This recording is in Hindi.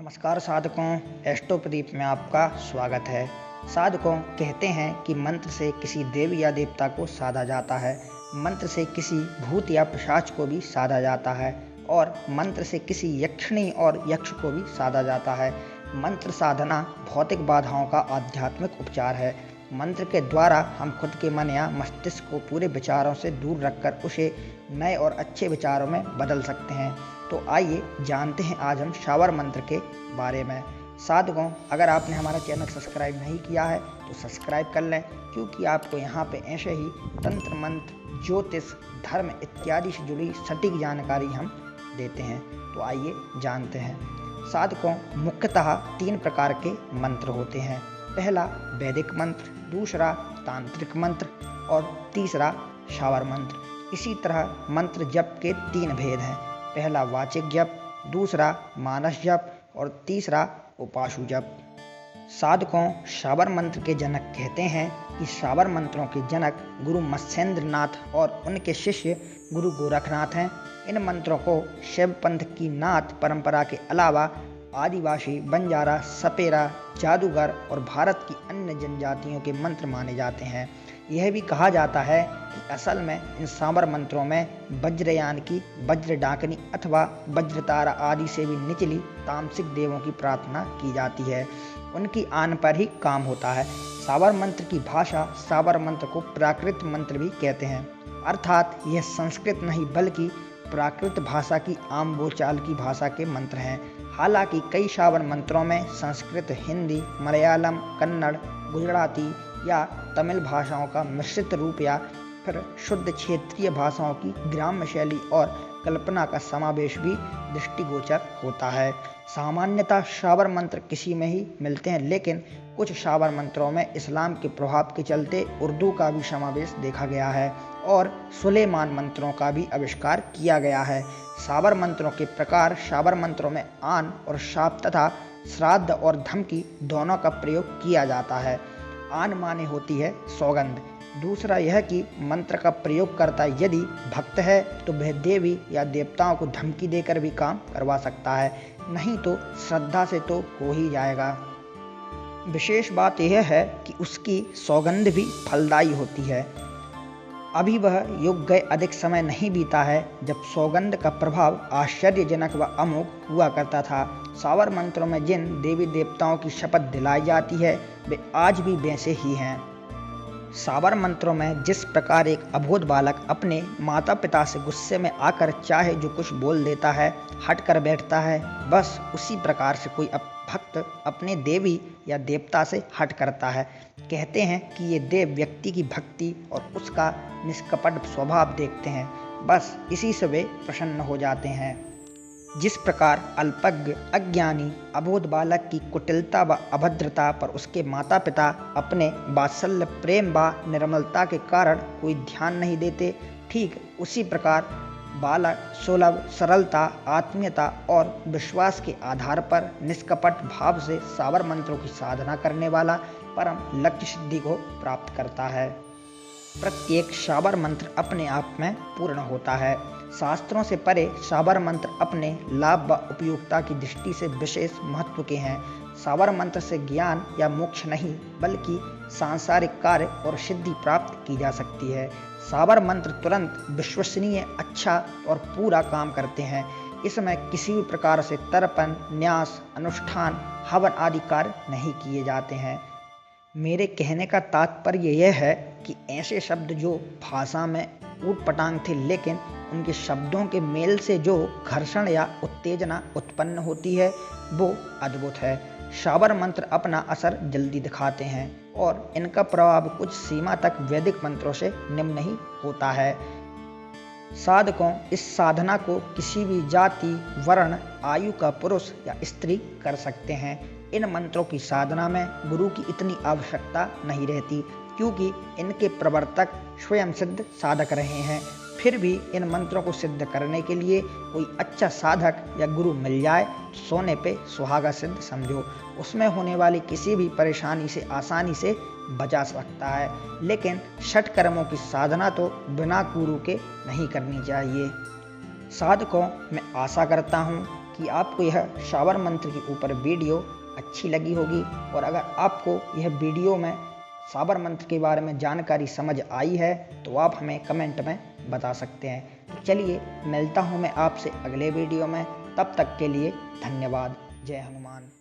नमस्कार साधकों, एस्ट्रो प्रदीप में आपका स्वागत है। साधकों, कहते हैं कि मंत्र से किसी देवी या देवता को साधा जाता है, मंत्र से किसी भूत या पिशाच को भी साधा जाता है और मंत्र से किसी यक्षिणी और यक्ष को भी साधा जाता है। मंत्र साधना भौतिक बाधाओं का आध्यात्मिक उपचार है। मंत्र के द्वारा हम खुद के मन या मस्तिष्क को पूरे विचारों से दूर रखकर उसे नए और अच्छे विचारों में बदल सकते हैं। तो आइए जानते हैं आज हम शावर मंत्र के बारे में। साधकों, अगर आपने हमारा चैनल सब्सक्राइब नहीं किया है तो सब्सक्राइब कर लें, क्योंकि आपको यहाँ पे ऐसे ही तंत्र मंत्र, ज्योतिष, धर्म इत्यादि से जुड़ी सटीक जानकारी हम देते हैं। तो आइए जानते हैं। साधकों, मुख्यतः 3 प्रकार के मंत्र होते हैं। पहला वैदिक मंत्र, दूसरा तांत्रिक मंत्र और तीसरा शावर मंत्र। इसी तरह मंत्र जप के 3 भेद हैं। पहला वाचिक जप, दूसरा मानस जप और तीसरा उपासु जप। साधकों, शावर मंत्र के जनक कहते हैं कि शावर मंत्रों के जनक गुरु मत्स्येंद्र नाथ और उनके शिष्य गुरु गोरखनाथ हैं। इन मंत्रों को शैव पंथ की नाथ परंपरा के अलावा आदिवासी, बंजारा, सपेरा, जादूगर और भारत की अन्य जनजातियों के मंत्र माने जाते हैं। यह भी कहा जाता है कि असल में इन शावर मंत्रों में वज्रयान की, वज्र डाकनी अथवा वज्रतारा आदि से भी निचली तामसिक देवों की प्रार्थना की जाती है। उनकी आन पर ही काम होता है। शावर मंत्र की भाषा, शावर मंत्र को प्राकृत मंत्र भी कहते हैं, अर्थात यह संस्कृत नहीं बल्कि प्राकृत भाषा की आम बोलचाल की भाषा के मंत्र हैं। हालांकि कई शावर मंत्रों में संस्कृत, हिंदी, मलयालम, कन्नड़, गुजराती या तमिल भाषाओं का मिश्रित रूप या फिर शुद्ध क्षेत्रीय भाषाओं की ग्राम्य शैली और कल्पना का समावेश भी दृष्टिगोचर होता है। सामान्यतः शावर मंत्र किसी में ही मिलते हैं, लेकिन कुछ शावर मंत्रों में इस्लाम के प्रभाव के चलते उर्दू का भी समावेश देखा गया है और सुलेमान मंत्रों का भी आविष्कार किया गया है। शावर मंत्रों के प्रकार। शावर मंत्रों में आन और शाप तथा श्राद्ध और धमकी दोनों का प्रयोग किया जाता है। आन माने होती है सौगंध। दूसरा यह कि मंत्र का प्रयोग करता यदि भक्त है तो वह देवी या देवताओं को धमकी देकर भी काम करवा सकता है, नहीं तो श्रद्धा से तो हो ही जाएगा। विशेष बात यह है कि उसकी सौगंध भी फलदायी होती है। अभी वह युग गए अधिक समय नहीं बीता है जब सौगंध का प्रभाव आश्चर्यजनक व अमोघ हुआ करता था। शावर मंत्रों में जिन देवी देवताओं की शपथ दिलाई जाती है वे आज भी वैसे ही हैं। शावर मंत्रों में जिस प्रकार एक अबोध बालक अपने माता पिता से गुस्से में आकर चाहे जो कुछ बोल देता है, हट कर बैठता है, बस उसी प्रकार से कोई भक्त अपने देवी या देवता से हट करता है। कहते हैं कि ये देव व्यक्ति की भक्ति और उसका निष्कपट स्वभाव देखते हैं, बस इसी से वे प्रसन्न हो जाते हैं। जिस प्रकार अल्पज्ञ, अज्ञानी, अबोध बालक की कुटिलता व अभद्रता पर उसके माता पिता अपने वात्सल्य, प्रेम व निर्मलता के कारण कोई ध्यान नहीं देते, ठीक उसी प्रकार बालक सुलभ सरलता, आत्मीयता और विश्वास के आधार पर निष्कपट भाव से शावर मंत्रों की साधना करने वाला परम लक्ष्य सिद्धि को प्राप्त करता है। प्रत्येक शावर मंत्र अपने आप में पूर्ण होता है। शास्त्रों से परे शावर मंत्र अपने लाभ व उपयोगिता की दृष्टि से विशेष महत्व के हैं। शावर मंत्र से ज्ञान या मोक्ष नहीं बल्कि सांसारिक कार्य और सिद्धि प्राप्त की जा सकती है। शावर मंत्र तुरंत, विश्वसनीय, अच्छा और पूरा काम करते हैं। इसमें किसी भी प्रकार से तर्पण, न्यास, अनुष्ठान, हवन आदि कार्य नहीं किए जाते हैं। मेरे कहने का तात्पर्य यह है कि ऐसे शब्द जो भाषा में ऊटपटांग थे, लेकिन उनके शब्दों के मेल से जो घर्षण या उत्तेजना उत्पन्न होती है वो अद्भुत है। शावर मंत्र अपना असर जल्दी दिखाते हैं और इनका प्रभाव कुछ सीमा तक वैदिक मंत्रों से निम्न ही होता है। साधकों, इस साधना को किसी भी जाति, वर्ण, आयु का पुरुष या स्त्री कर सकते हैं। इन मंत्रों की साधना में गुरु की इतनी आवश्यकता नहीं रहती, क्योंकि इनके प्रवर्तक स्वयं सिद्ध साधक रहे हैं। फिर भी इन मंत्रों को सिद्ध करने के लिए कोई अच्छा साधक या गुरु मिल जाए तो सोने पे सुहागा सिद्ध समझो। उसमें होने वाली किसी भी परेशानी से आसानी से बचा सकता है। लेकिन षट कर्मों की साधना तो बिना गुरु के नहीं करनी चाहिए। साधकों, मैं आशा करता हूँ कि कि आपको यह शावर मंत्र के ऊपर वीडियो अच्छी लगी होगी, और अगर आपको यह वीडियो में शावर मंत्र के बारे में जानकारी समझ आई है तो आप हमें कमेंट में बता सकते हैं। तो चलिए मिलता हूँ मैं आपसे अगले वीडियो में, तब तक के लिए धन्यवाद। जय हनुमान।